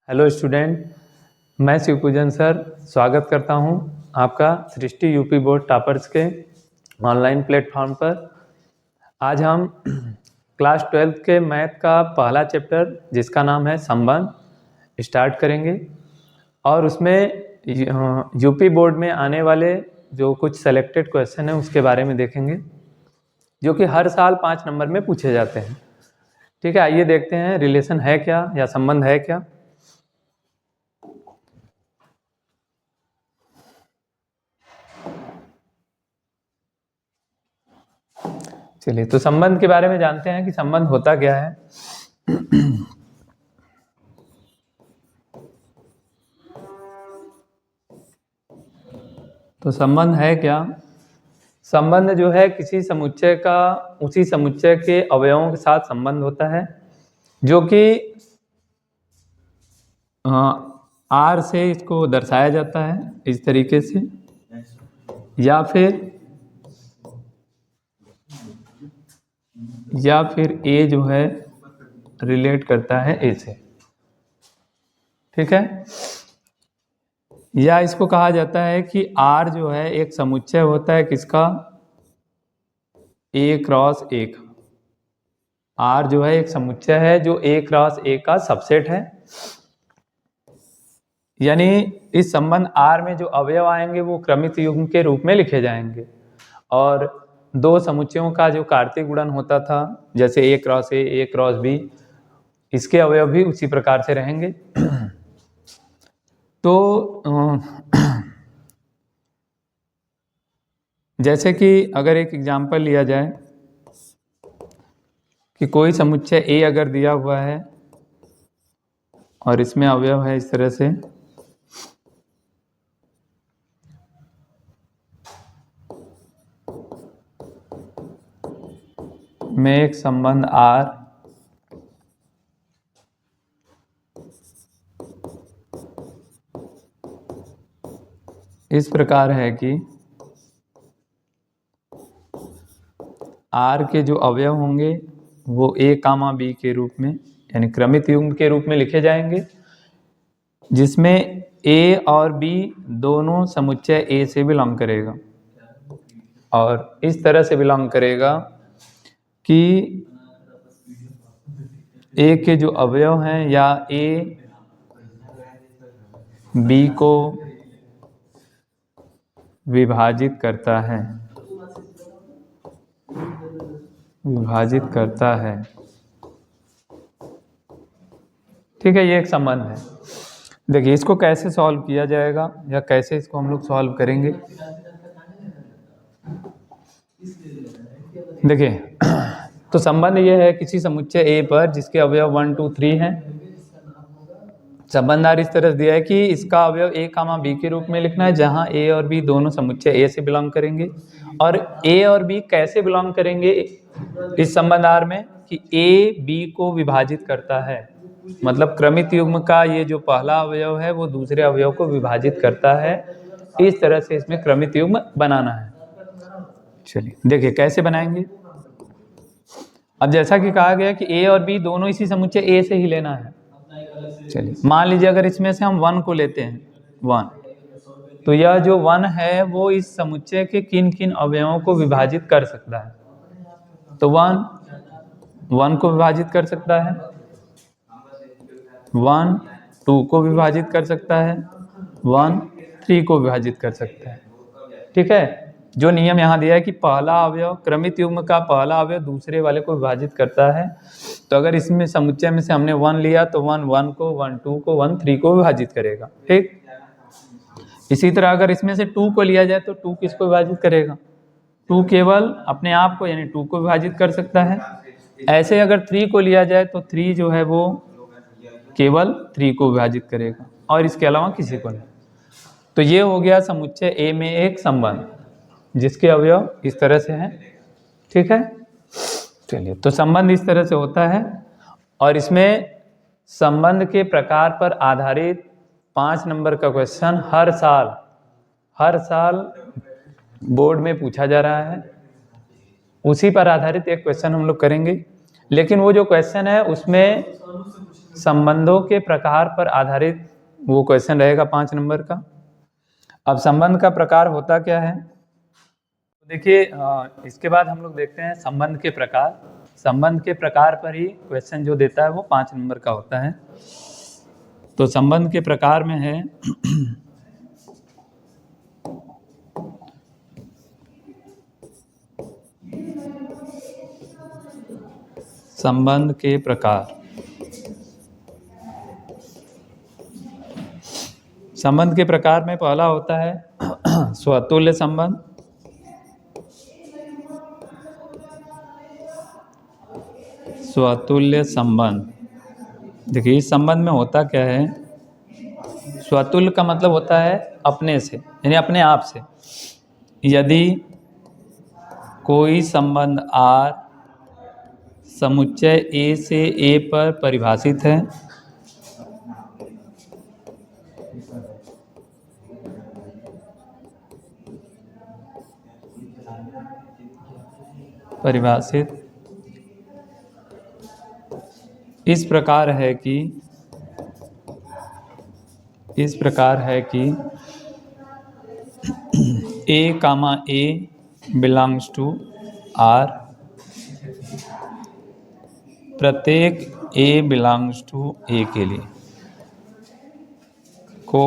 Hello student, मैं Shivpujan sir स्वागत करता हूं आपका सृष्टि यूपी बोर्ड टॉपर्स के ऑनलाइन प्लेटफॉर्म पर। आज हम क्लास 12 के मैथ का पहला चैप्टर जिसका नाम है संबंध स्टार्ट करेंगे और उसमें यूपी बोर्ड में आने वाले जो कुछ सेलेक्टेड क्वेश्चन हैं उसके बारे में देखेंगे जो कि हर साल 5 नंबर में पूछे जाते हैं। ठीक है, आइए देखते हैं रिलेशन है क्या या संबंध है क्या। चलिए, तो संबंध के बारे में जानते हैं कि संबंध होता क्या है। तो संबंध है क्या? संबंध जो है किसी समुच्चय का उसी समुच्चय के अवयवों के साथ संबंध होता है जो कि आर से इसको दर्शाया जाता है इस तरीके से, या फिर ए जो है रिलेट करता है ए से। ठीक है, या इसको कहा जाता है कि आर जो है एक समुच्चय होता है किसका? ए क्रॉस ए का। आर जो है एक समुच्चय है जो ए क्रॉस ए का सबसेट है। यानी इस संबंध आर में जो अवयव आएंगे वो क्रमित युग्म के रूप में लिखे जाएंगे और दो समुच्चयों का जो कार्तीय गुणन होता था जैसे ए क्रॉस बी, इसके अवयव भी उसी प्रकार से रहेंगे। तो जैसे कि अगर एक एग्जाम्पल लिया जाए कि कोई समुच्चय ए अगर दिया हुआ है और इसमें अवयव है इस तरह से, में एक संबंध आर इस प्रकार है कि आर के जो अवयव होंगे वो ए कामा बी के रूप में यानी क्रमित युग्म के रूप में लिखे जाएंगे, जिसमें ए और बी दोनों समुच्चय ए से बिलोंग करेगा और इस तरह से बिलोंग करेगा कि ए के जो अवयव हैं या ए बी को विभाजित करता है ठीक है, ये एक संबंध है। देखिए इसको कैसे सॉल्व किया जाएगा या कैसे इसको हम लोग सॉल्व करेंगे। देखिए तो संबंध ये है किसी समुच्चय ए पर जिसके अवयव 1 2 3 हैं। संबंध इस तरह से दिया है कि इसका अवयव ए कामा बी के रूप में लिखना है जहां ए और बी दोनों समुच्चय ए से बिलोंग करेंगे। और ए और बी कैसे बिलोंग करेंगे इस संबंध आर में कि ए बी को विभाजित करता है, मतलब क्रमित युग्म का ये जो पहला अवयव है वो दूसरे अवयव को विभाजित करता है। इस तरह से इसमें क्रमित युग्म बनाना है। चलिए देखिए कैसे बनाएंगे। अब जैसा कि कहा गया कि ए और बी दोनों इसी समुच्चय ए से ही लेना है। चलिए मान लीजिए अगर इसमें से हम 1 को लेते हैं 1, तो यह जो 1 है वो इस समुच्चय के किन किन अवयवों को विभाजित कर सकता है। तो 1 को विभाजित कर सकता है, 1 2 को विभाजित कर सकता है, 1 3 को विभाजित कर सकता है। ठीक है, जो नियम यहाँ दिया है कि पहला अवयव क्रमित युग्म का पहला अवयव दूसरे वाले को विभाजित करता है। तो अगर इसमें समुच्चय में से हमने 1 लिया तो 1 1 को, 1 2 को, 1 3 को विभाजित करेगा। ठीक, इसी तरह अगर इसमें से 2 को लिया जाए तो 2 किसको विभाजित करेगा? 2 केवल अपने आप को यानी 2 को विभाजित कर सकता है। ऐसे अगर 3 को लिया जाए तो 3 जो है वो केवल 3 को विभाजित करेगा और इसके अलावा किसी को नहीं। तो ये हो गया समुच्चय ए में एक संबंध जिसके अवयव इस तरह से हैं। ठीक है, चलिए तो संबंध इस तरह से होता है और इसमें संबंध के प्रकार पर आधारित 5 नंबर का क्वेश्चन हर साल बोर्ड में पूछा जा रहा है। उसी पर आधारित एक क्वेश्चन हम लोग करेंगे, लेकिन वो जो क्वेश्चन है उसमें संबंधों के प्रकार पर आधारित वो क्वेश्चन रहेगा 5 नंबर का। अब संबंध का प्रकार होता क्या है, देखिए इसके बाद हम लोग देखते हैं संबंध के प्रकार। संबंध के प्रकार पर ही क्वेश्चन जो देता है वो 5 नंबर का होता है। तो संबंध के प्रकार में है संबंध के प्रकार। संबंध के प्रकार में पहला होता है स्वतुल्य संबंध। स्वतुल्य संबंध, देखिए इस संबंध में होता क्या है, स्वतुल्य का मतलब होता है अपने से, यानी अपने आप से। यदि कोई संबंध R समुच्चय A से A पर परिभाषित है, परिभाषित इस प्रकार है कि A, A belongs to R, प्रत्येक A belongs to A के लिए को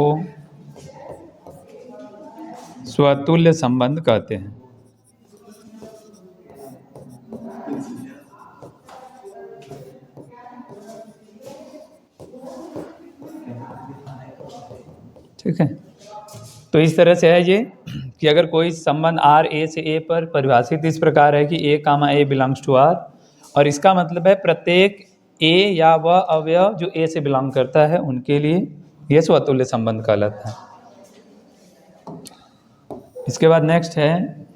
स्वतुल्य संबंध कहते हैं। ठीक है, तो इस तरह से है ये कि अगर कोई संबंध R A से A पर परिभाषित इस प्रकार है कि A, A belongs to R, और इसका मतलब है प्रत्येक A या वह अवयव जो A से बिलोंग करता है उनके लिए यह स्वतुल्य संबंध कहलाता है। इसके बाद नेक्स्ट है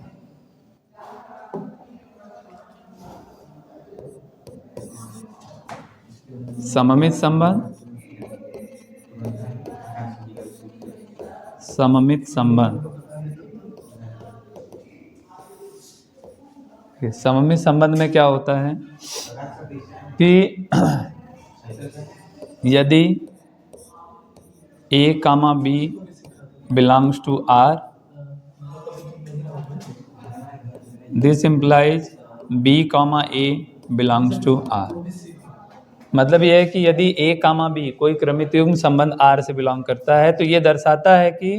सममित संबंध। सममित संबंध, सममित संबंध में क्या होता है कि यदि A, B belongs to R, this implies B, A belongs to R। मतलब यह है कि यदि A, B कोई क्रमित युग्म संबंध R से बिलोंग करता है तो ये दर्शाता है कि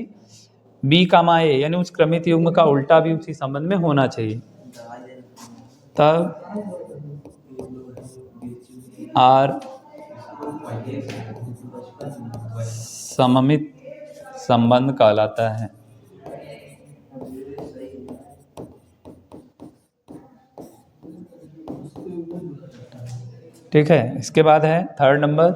B, A यानी उस क्रमित युग्म का उल्टा भी उसी संबंध में होना चाहिए, तब R सममित संबंध कहलाता है। ठीक है, इसके बाद है थर्ड नंबर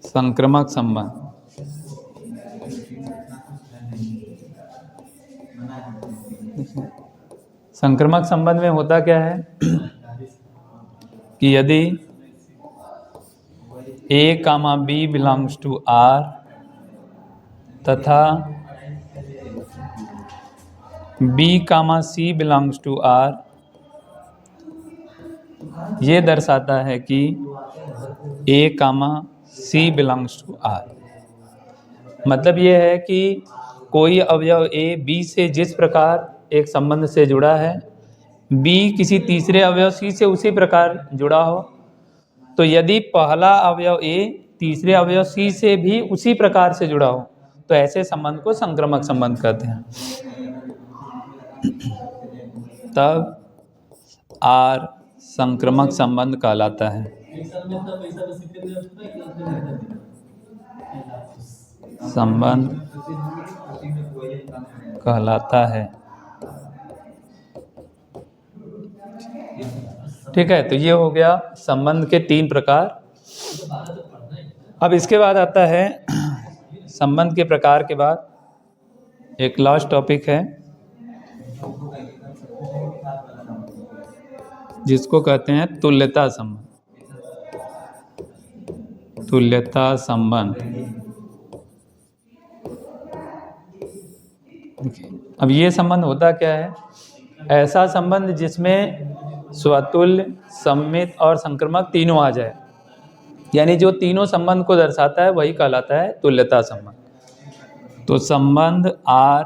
संक्रमक संबंध। संक्रमक संबंध में होता क्या है कि यदि A, B belongs to R तथा B, C belongs to R, ये दर्शाता है कि A, C belongs to R। मतलब ये है कि कोई अवयव A B से जिस प्रकार एक संबंध से जुड़ा है, B किसी तीसरे अवयव C से उसी प्रकार जुड़ा हो, तो यदि पहला अवयव A तीसरे अवयव C से भी उसी प्रकार से जुड़ा हो तो ऐसे संबंध को संक्रमक संबंध कहते हैं। तब R संक्रमक संबंध कहलाता है। संबंध कहलाता है। ठीक है, तो ये हो गया संबंध के 3 प्रकार। अब इसके बाद आता है संबंध के प्रकार के बाद एक लास्ट टॉपिक है जिसको कहते हैं तुल्यता संबंध। तुल्यता संबंध, अब ये संबंध होता क्या है, ऐसा संबंध जिसमें स्वतुल्य, सममित और संक्रमक तीनों आ जाए, यानी जो तीनों संबंध को दर्शाता है वही कहलाता है तुल्यता संबंध। तो संबंध R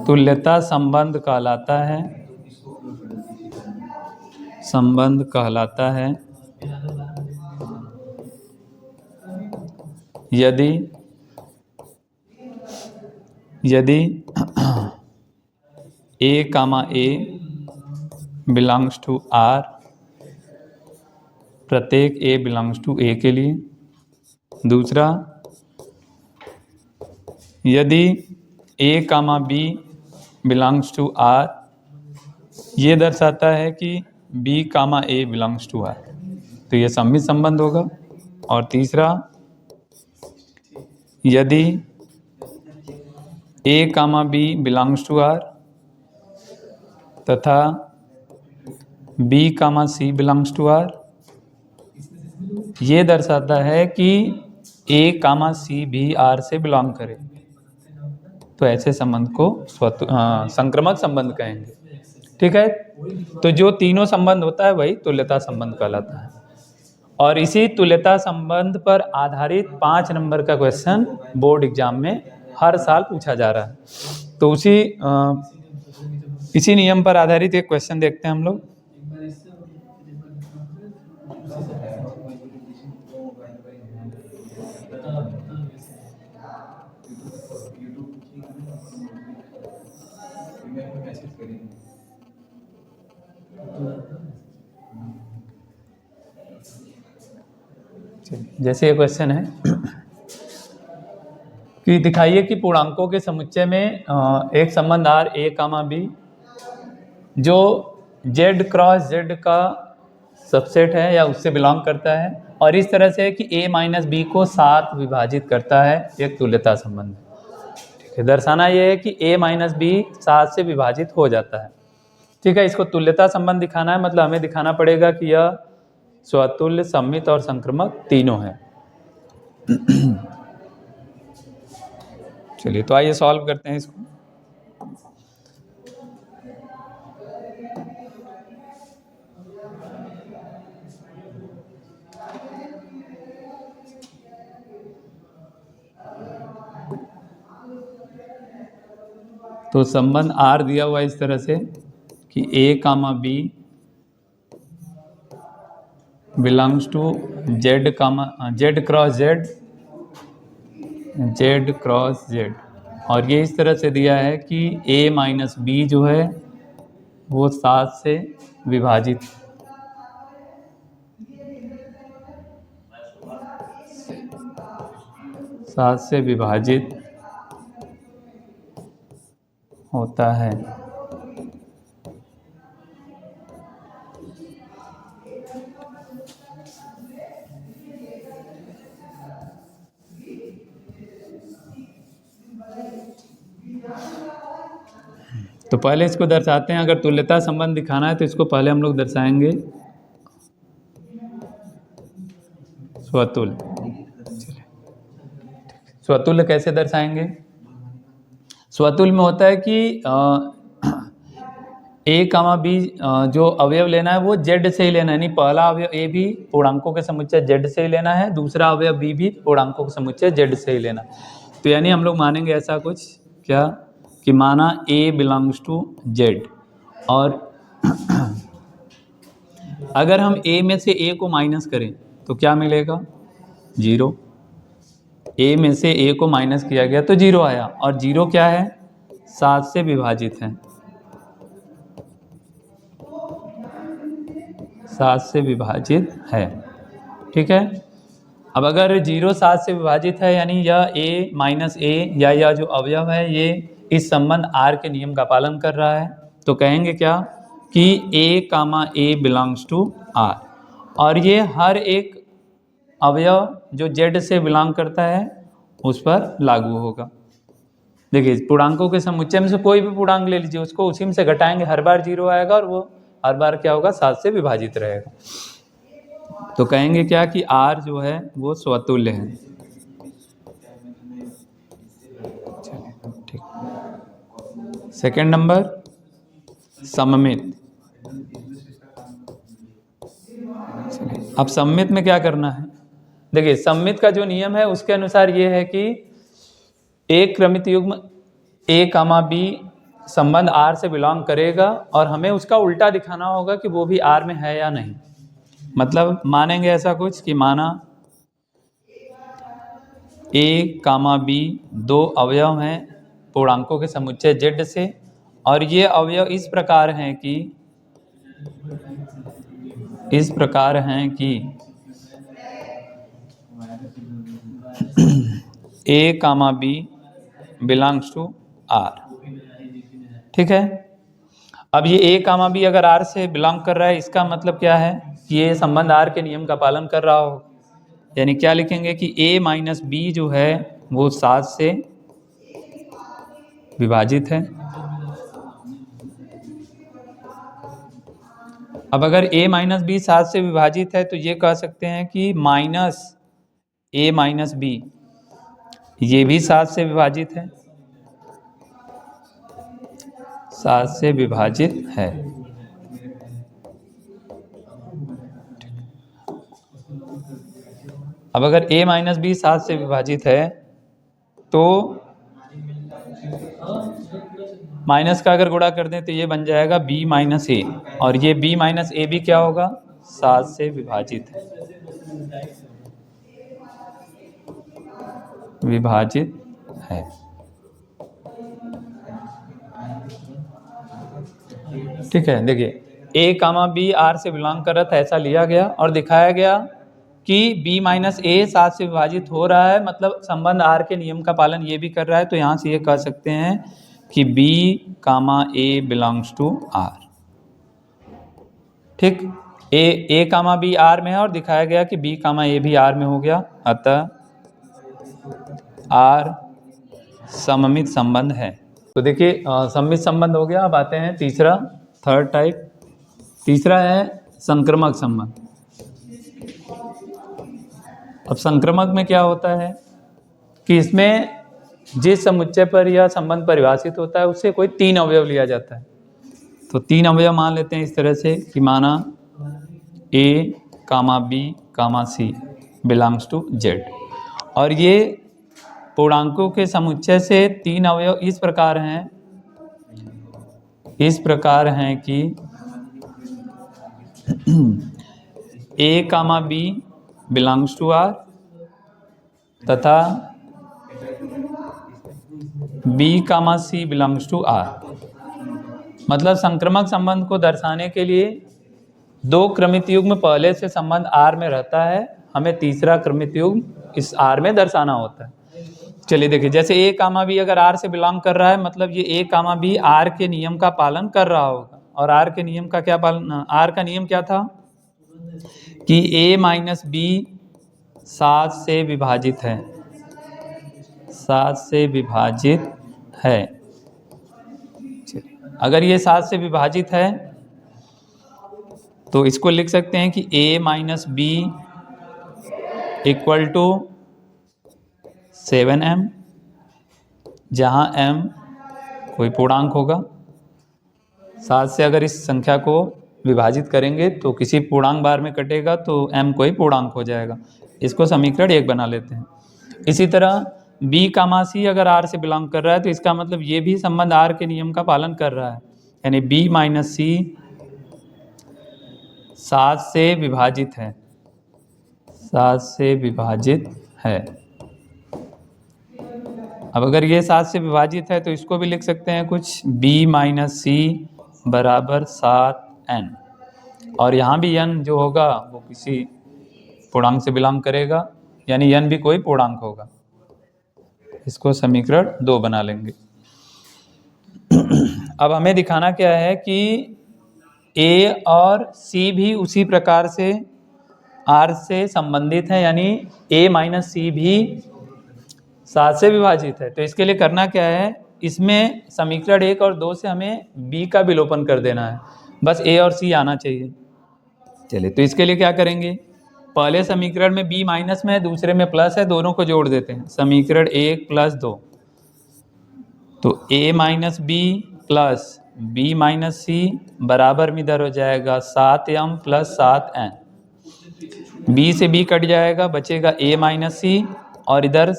तुल्यता संबंध कहलाता है, यदि A, A belongs to R, प्रत्येक A बिलोंग्स टू A के लिए। दूसरा, यदि A, B belongs to R, ये दर्शाता है कि B, A belongs to R, तो ये सममित संबंध होगा। और तीसरा, यदि A, B belongs to R तथा B, C belongs to R, ये दर्शाता है कि A, C भी R से बिलोंग करे, तो ऐसे संबंध को संक्रमक संबंध कहेंगे। ठीक है, तो जो तीनों संबंध होता है वही तुल्यता संबंध कहलाता है। और इसी तुल्यता संबंध पर आधारित 5 नंबर का क्वेश्चन बोर्ड एग्जाम में हर साल पूछा जा रहा है। तो इसी नियम पर आधारित एक क्वेश्चन देखते हैं हम लोग। जैसे ये क्वेश्चन है कि दिखाइए कि पूर्णांकों के समुच्चय में एक संबंध R, A, B जो Z क्रॉस Z का सबसेट है या उससे बिलोंग करता है, और इस तरह से कि A माइनस B को 7 विभाजित करता है, एक तुल्यता संबंध। ठीक है, दर्शाना यह है कि A माइनस B 7 से विभाजित हो जाता है। ठीक है, इसको तुल्यता संबंध दिखाना है, मतलब हमें दिखाना पड़ेगा कि यह स्वतुल्य, सममित और संक्रमक तीनों हैं। चलिए, तो आइए सॉल्व करते हैं इसको। तो संबंध R दिया हुआ इस तरह से कि A, B belongs to Z cross Z, और ये इस तरह से दिया है कि A माइनस B जो है वो 7 से विभाजित होता है। तो पहले इसको दर्शाते हैं। अगर तुल्यता संबंध दिखाना है तो इसको पहले हम लोग दर्शाएंगे स्वतुल्य। स्वतुल्य कैसे दर्शाएंगे? स्वतुल्य में होता है कि A, B जो अवयव लेना है वो Z से ही लेना है, यानी पहला अवयव A भी पूर्णांकों के समुच्चय Z से ही लेना है, दूसरा अवयव B भी पूर्णांकों के समुच्चय Z से ही लेना है। तो यानी हम लोग मानेंगे ऐसा कुछ क्या कि माना A बिलोंग्स टू Z, और अगर हम A में से A को माइनस करें तो क्या मिलेगा? 0। A में से A को माइनस किया गया तो 0 आया, और 0 क्या है? 7 से विभाजित है, 7 से विभाजित है। ठीक है, अब अगर 0 7 से विभाजित है यानी यह A माइनस A या यह जो अवयव है ये इस संबंध R के नियम का पालन कर रहा है, तो कहेंगे क्या कि A बिलोंग्स टू R, और ये हर एक अवयव जो Z से बिलोंग करता है उस पर लागू होगा। देखिए, पूर्णांकों के समुच्चय में से कोई भी पूर्णांक ले लीजिए, उसको उसी में से घटाएंगे, हर बार 0 आएगा और वो हर बार क्या होगा? 7 से विभाजित रहेगा। तो कहेंगे क्या कि R जो है वो स्वतुल्य है। सेकंड नंबर सममित। अब सममित में क्या करना है? देखिए सममित का जो नियम है उसके अनुसार ये है कि एक क्रमित युग्म a, b संबंध R से बिलोंग करेगा और हमें उसका उल्टा दिखाना होगा कि वो भी R में है या नहीं। मतलब मानेंगे ऐसा कुछ कि माना a, b दो अवयव हैं पूर्णांकों के समुच्चय Z से, और ये अवयव इस प्रकार हैं कि a, b belongs to R। ठीक है। अब ये a, b अगर R से बिलोंग कर रहा है, इसका मतलब क्या है कि ये संबंध R के नियम का पालन कर रहा हो। यानी क्या लिखेंगे कि a - b जो है वो 7 से विभाजित है। अब अगर a - b 7 से विभाजित है तो ये कह सकते हैं कि माइनस a - b ये भी 7 से विभाजित है, 7 से विभाजित है। अब अगर a - b 7 से विभाजित है तो माइनस का अगर गुणा कर दें तो ये बन जाएगा b - a, और ये b - a भी क्या होगा? 7 से विभाजित है, ठीक है। देखिए a, b R से बिलोंग कर रहा था ऐसा लिया गया और दिखाया गया कि b - a 7 से विभाजित हो रहा है, मतलब संबंध R के नियम का पालन ये भी कर रहा है। तो यहाँ से ये कह सकते हैं कि b, a belongs to R। ठीक, a, b R में है और दिखाया गया कि b, a भी R में हो गया, अतः R सममित संबंध है। तो देखिए सममित संबंध हो गया। अब आते हैं तीसरा, थर्ड टाइप। तीसरा है संक्रमक संबंध। अब संक्रमक में क्या होता है कि इसमें जिस समुच्चय पर यह संबंध परिभाषित होता है उससे कोई 3 अवयव लिया जाता है। तो 3 अवयव मान लेते हैं इस तरह से कि माना a, b, c belongs to Z, और ये पूर्णांकों के समुच्चय से 3 अवयव इस प्रकार हैं कि a, b belongs to R तथा b, c belongs to R। मतलब संक्रमक संबंध को दर्शाने के लिए 2 क्रमित युग्म पहले से संबंध R में रहता है, हमें तीसरा क्रमित युग्म इस R में दर्शाना होता है। चलिए देखिए, जैसे a, b अगर R से बिलोंग कर रहा है, मतलब ये a, b R के नियम का पालन कर रहा होगा। और R के नियम का क्या पालन? R का नियम क्या था कि a - b 7 से विभाजित है, 7 से विभाजित है। अगर ये 7 से विभाजित है तो इसको लिख सकते हैं कि a - b equal to 7m, जहाँ m कोई पूर्णांक होगा। 7 से अगर इस संख्या को विभाजित करेंगे तो किसी पूर्णांक बार में कटेगा तो m कोई पूर्णांक हो जाएगा। इसको समीकरण 1 बना लेते हैं। इसी तरह b, c अगर R से बिलोंग कर रहा है तो इसका मतलब ये भी संबंध R के नियम का पालन कर रहा है, यानी b - c 7 से विभाजित है, 7 से विभाजित है। अब अगर ये 7 से विभाजित है तो इसको भी लिख सकते हैं कुछ b - c बराबर 7n, और यहाँ भी n जो होगा वो किसी पूर्णांक से बिलोंग करेगा, यानी n भी कोई पूर्णांक होगा। इसको समीकरण 2 बना लेंगे। अब हमें दिखाना क्या है कि a और c भी उसी प्रकार से R से संबंधित है, यानी a - c भी 7 से विभाजित है। तो इसके लिए करना क्या है, इसमें समीकरण 1 और 2 से हमें b का विलोपन कर देना है, बस a और c आना चाहिए। चलिए, तो इसके लिए क्या करेंगे, पहले समीकरण में b माइनस में है, दूसरे में प्लस है, दोनों को जोड़ देते हैं। समीकरण 1 + 2, तो a - b plus B minus C बराबर में इधर हो जाएगा 7m प्लस 7n। बी से बी कट जाएगा, बचेगा a माइनस सी और इधर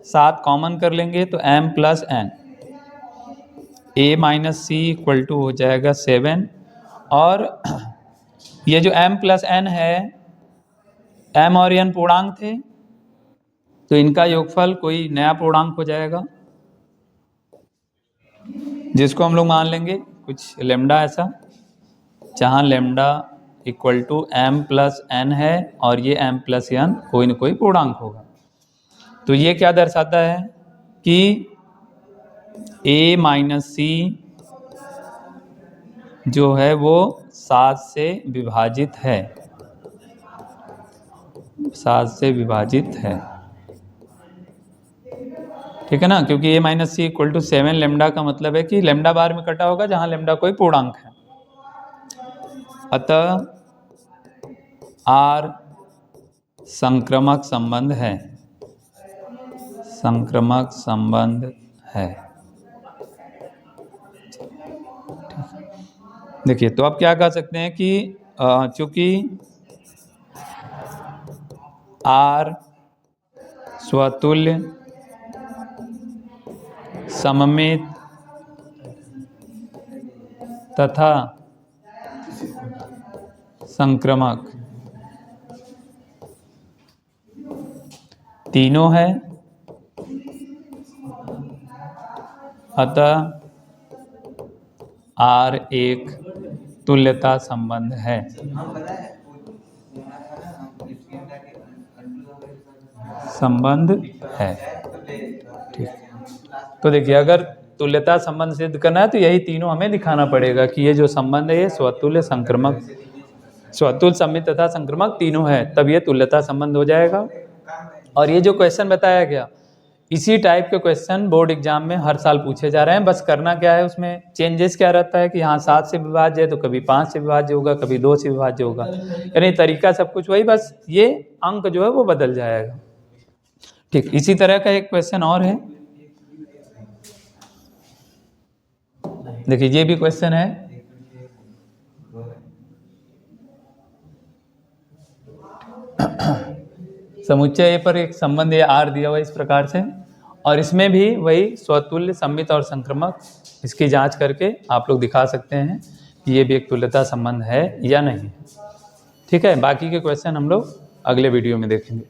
7 कॉमन कर लेंगे तो m plus n। a minus c equal to हो जाएगा 7 और ये जो m प्लस n है, m और n पूर्णांक थे तो इनका योगफल कोई नया पूर्णांक हो जाएगा जिसको हम लोग मान लेंगे कुछ लेमडा ऐसा, जहाँ lambda equal to m plus n है और ये m प्लस n कोई न कोई पूर्णांक होगा। तो ये क्या दर्शाता है कि a माइनस सी जो है वो 7 से विभाजित है, 7 से विभाजित है, ठीक है ना, क्योंकि a minus c equal to 7 lambda का मतलब है कि लेमडा बार में कटा होगा जहां लेमडा कोई पूर्णांक है। अतः R संक्रमक संबंध है, संक्रमक संबंध है। देखिए तो अब क्या कह सकते हैं कि चूंकि R स्वतुल्य सममित तथा संक्रमक तीनों है, अतः R एक तुल्यता संबंध है। संबंध है, ठीक। तो देखिए अगर तुल्यता संबंध सिद्ध करना है तो यही तीनों हमें दिखाना पड़ेगा कि ये जो संबंध है ये स्वतुल्य संक्रमक, स्वतुल्य सममित तथा संक्रमक तीनों है, तब ये तुल्यता संबंध हो जाएगा। और ये जो क्वेश्चन बताया गया इसी टाइप के क्वेश्चन बोर्ड एग्जाम में हर साल पूछे जा रहे हैं। बस करना क्या है, उसमें चेंजेस क्या रहता है कि यहाँ 7 से विभाज्य है तो कभी 5 से विभाज्य होगा, कभी 2 से विभाज्य होगा, यानी तरीका सब कुछ वही, बस ये अंक जो है वो बदल जाएगा, ठीक। इसी तरह का एक क्वेश्चन और है, देखिए ये भी क्वेश्चन है, समुच्चय A पर एक संबंध है R दिया हुआ इस प्रकार से, और इसमें भी वही स्वतुल्य सममित और संक्रमक, इसकी जांच करके आप लोग दिखा सकते हैं कि ये भी एक तुल्यता संबंध है या नहीं, ठीक है। बाकी के क्वेश्चन हम लोग अगले वीडियो में देखेंगे।